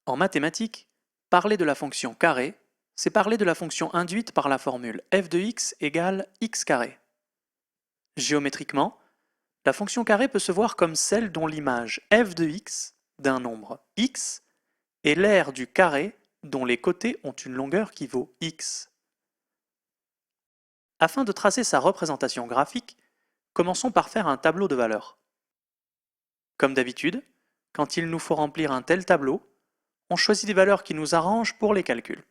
En mathématiques, parler de la fonction carré, c'est parler de la fonction induite par la formule f de x égale x carré. Géométriquement, la fonction carré peut se voir comme celle dont l'image f de x d'un nombre x est l'aire du carré dont les côtés ont une longueur qui vaut x. Afin de tracer sa représentation graphique, commençons par faire un tableau de valeurs. Comme d'habitude, quand il nous faut remplir un tel tableau, on choisit des valeurs qui nous arrangent pour les calculs.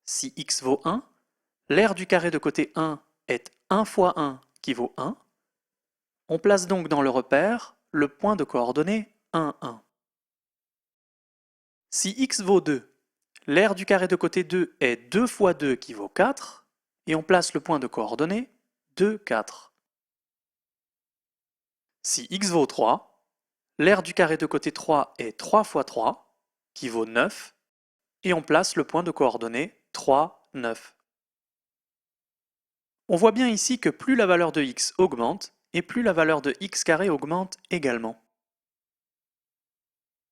Si x vaut 1, l'aire du carré de côté 1 est 1 fois 1 qui vaut 1. On place donc dans le repère le point de coordonnées 1, 1. Si x vaut 2, l'aire du carré de côté 2 est 2 fois 2 qui vaut 4, et on place le point de coordonnées 2, 4. Si x vaut 3, l'aire du carré de côté 3 est 3 fois 3, qui vaut 9, et on place le point de coordonnées 3, 9. On voit bien ici que plus la valeur de x augmente, et plus la valeur de x carré augmente également.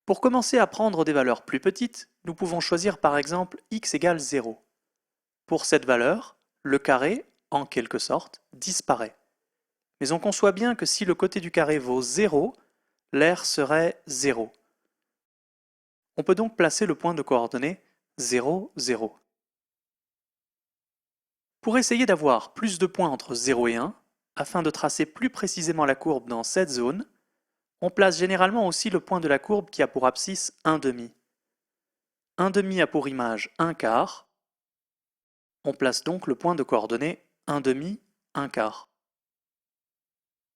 Pour commencer à prendre des valeurs plus petites, nous pouvons choisir par exemple x égale 0. Pour cette valeur, le carré, en quelque sorte, disparaît. Mais on conçoit bien que si le côté du carré vaut 0, l'aire serait 0. On peut donc placer le point de coordonnées 0, 0. Pour essayer d'avoir plus de points entre 0 et 1, afin de tracer plus précisément la courbe dans cette zone, on place généralement aussi le point de la courbe qui a pour abscisse 1 demi. 1 demi a pour image 1 quart. On place donc le point de coordonnées 1 demi, 1 quart.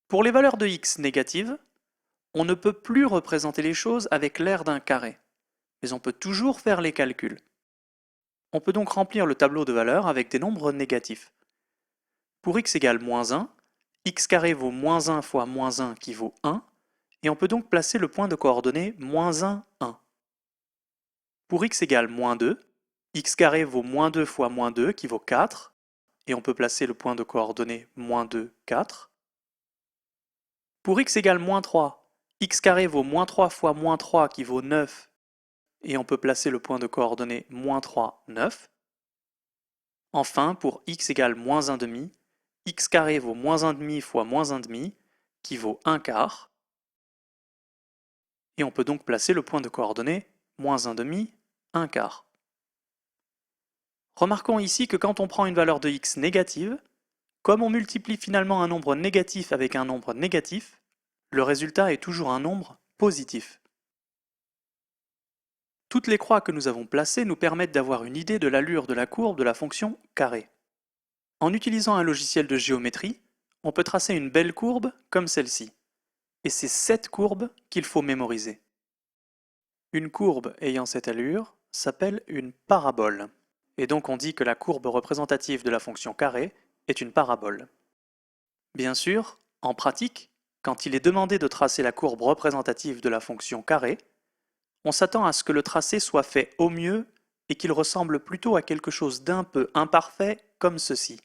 Pour les valeurs de x négatives, on ne peut plus représenter les choses avec l'aire d'un carré, mais on peut toujours faire les calculs. On peut donc remplir le tableau de valeurs avec des nombres négatifs. Pour x égale moins 1, x carré vaut moins 1 fois moins 1 qui vaut 1, et on peut donc placer le point de coordonnées moins 1, 1. Pour x égale moins 2, x carré vaut moins 2 fois moins 2 qui vaut 4, et on peut placer le point de coordonnées moins 2, 4. Pour x égale moins 3, x carré vaut moins 3 fois moins 3 qui vaut 9, et on peut placer le point de coordonnées moins 3, 9. Enfin, pour x égale moins 1 demi, x carré vaut moins 1 demi fois moins 1 demi, qui vaut 1 quart, et on peut donc placer le point de coordonnées moins 1 demi, 1 quart. Remarquons ici que quand on prend une valeur de x négative, comme on multiplie finalement un nombre négatif avec un nombre négatif, le résultat est toujours un nombre positif. Toutes les croix que nous avons placées nous permettent d'avoir une idée de l'allure de la courbe de la fonction carré. En utilisant un logiciel de géométrie, on peut tracer une belle courbe comme celle-ci. Et c'est cette courbe qu'il faut mémoriser. Une courbe ayant cette allure s'appelle une parabole. Et donc on dit que la courbe représentative de la fonction carré est une parabole. Bien sûr, en pratique, quand il est demandé de tracer la courbe représentative de la fonction carré, on s'attend à ce que le tracé soit fait au mieux et qu'il ressemble plutôt à quelque chose d'un peu imparfait comme ceci.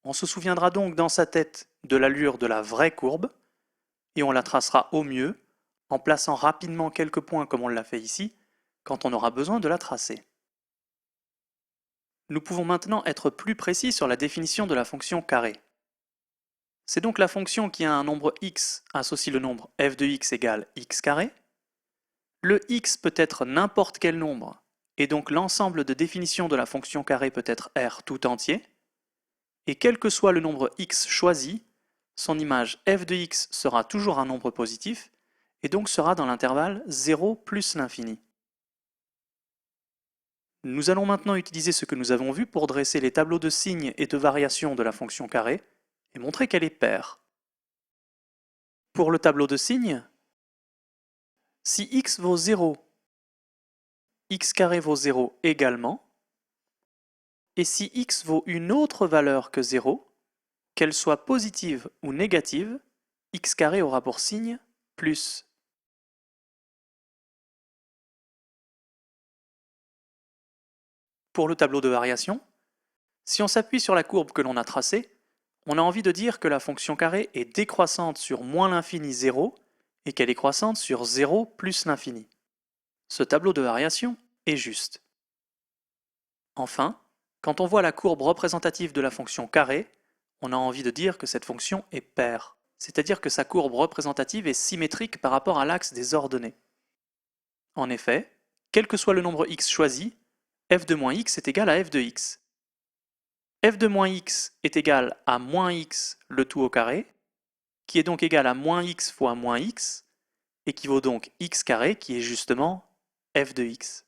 On se souviendra donc dans sa tête de l'allure de la vraie courbe, et on la tracera au mieux en plaçant rapidement quelques points comme on l'a fait ici, quand on aura besoin de la tracer. Nous pouvons maintenant être plus précis sur la définition de la fonction carré. C'est donc la fonction qui a un nombre x associe le nombre f de x égale x carré. Le x peut être n'importe quel nombre, et donc l'ensemble de définition de la fonction carré peut être r tout entier. Et quel que soit le nombre x choisi, son image f de x sera toujours un nombre positif, et donc sera dans l'intervalle 0 plus l'infini. Nous allons maintenant utiliser ce que nous avons vu pour dresser les tableaux de signes et de variations de la fonction carré, et montrer qu'elle est paire. Pour le tableau de signes, si x vaut 0, x carré vaut 0 également, et si x vaut une autre valeur que 0, qu'elle soit positive ou négative, x carré aura pour signe plus. Pour le tableau de variation, si on s'appuie sur la courbe que l'on a tracée, on a envie de dire que la fonction carré est décroissante sur moins l'infini 0 et qu'elle est croissante sur 0 plus l'infini. Ce tableau de variation est juste. Enfin, quand on voit la courbe représentative de la fonction carré, on a envie de dire que cette fonction est paire, c'est-à-dire que sa courbe représentative est symétrique par rapport à l'axe des ordonnées. En effet, quel que soit le nombre x choisi, f de moins x est égal à f de x. F de moins x est égal à moins x le tout au carré, qui est donc égal à moins x fois moins x, et qui vaut donc x carré qui est justement f de x.